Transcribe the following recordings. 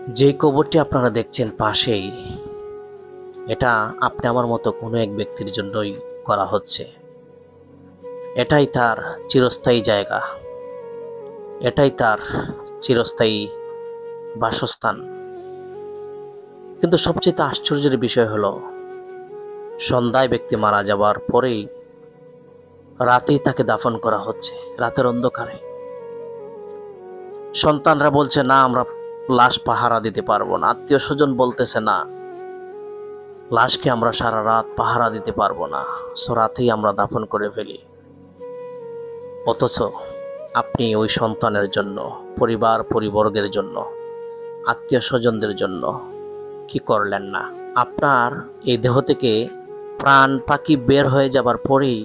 যে কবরটি আপনারা দেখছেন পাশেই, এটা আপনি আমার মতো কোনো এক ব্যক্তির জন্যই করা হচ্ছে। এটাই তার চিরস্থায়ী জায়গা, এটাই তার চিরস্থায়ী বাসস্থান। কিন্তু সবচেয়ে আশ্চর্যের বিষয় হলো, সন্ধ্যায় ব্যক্তি মারা যাবার পরেই রাতেই তাকে দাফন করা হচ্ছে, রাতের অন্ধকারে। সন্তানরা বলছে না, আমরা লাশ পাহারা দিতে পারবো না। আত্মীয় স্বজন বলতেছে না, লাশকে আমরা সারা রাত পাহারা দিতে পারবো না, সো রাতেই আমরা দাফন করে ফেলি। অথচ আপনি ওই সন্তানের জন্য, পরিবার পরিবর্গের জন্য, আত্মীয় স্বজনদের জন্য কি করলেন না? আপনার এই দেহ থেকে প্রাণ পাখি বের হয়ে যাবার পরেই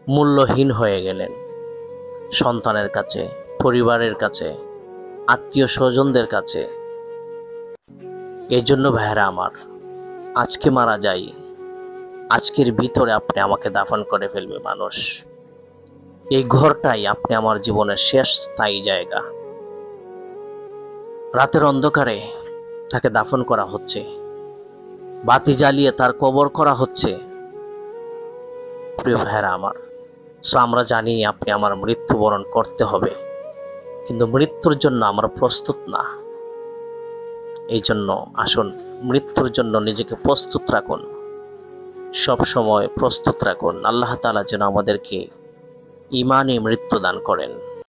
মূল্যহীন হয়ে গেলেন সন্তানের কাছে, পরিবারের কাছে, আত্মীয় স্বজনদের কাছে। এই জন্য ভাইয়েরা আমার, আজকে মারা যাই, আজকের ভিতরে আপনি আমাকে দাফন করে ফেলবে মানুষ। এই ঘরটাই আপনি আমার জীবনের শেষ স্থায়ী জায়গা। রাতের অন্ধকারে তাকে দাফন করা হচ্ছে, বাতি জ্বালিয়ে তার কবর করা হচ্ছে। প্রিয় ভাইয়েরা আমার, সো আমরা জানি আপনি আমার মৃত্যুবরণ করতে হবে, কিন্তু মৃত্যুর জন্য আমরা প্রস্তুত না। এই জন্য আসুন, মৃত্যুর জন্য নিজেকে প্রস্তুত রাখুন, সব সময় প্রস্তুত রাখুন। আল্লাহ তাআলা যেন আমাদেরকে ঈমানে মৃত্যু দান করেন।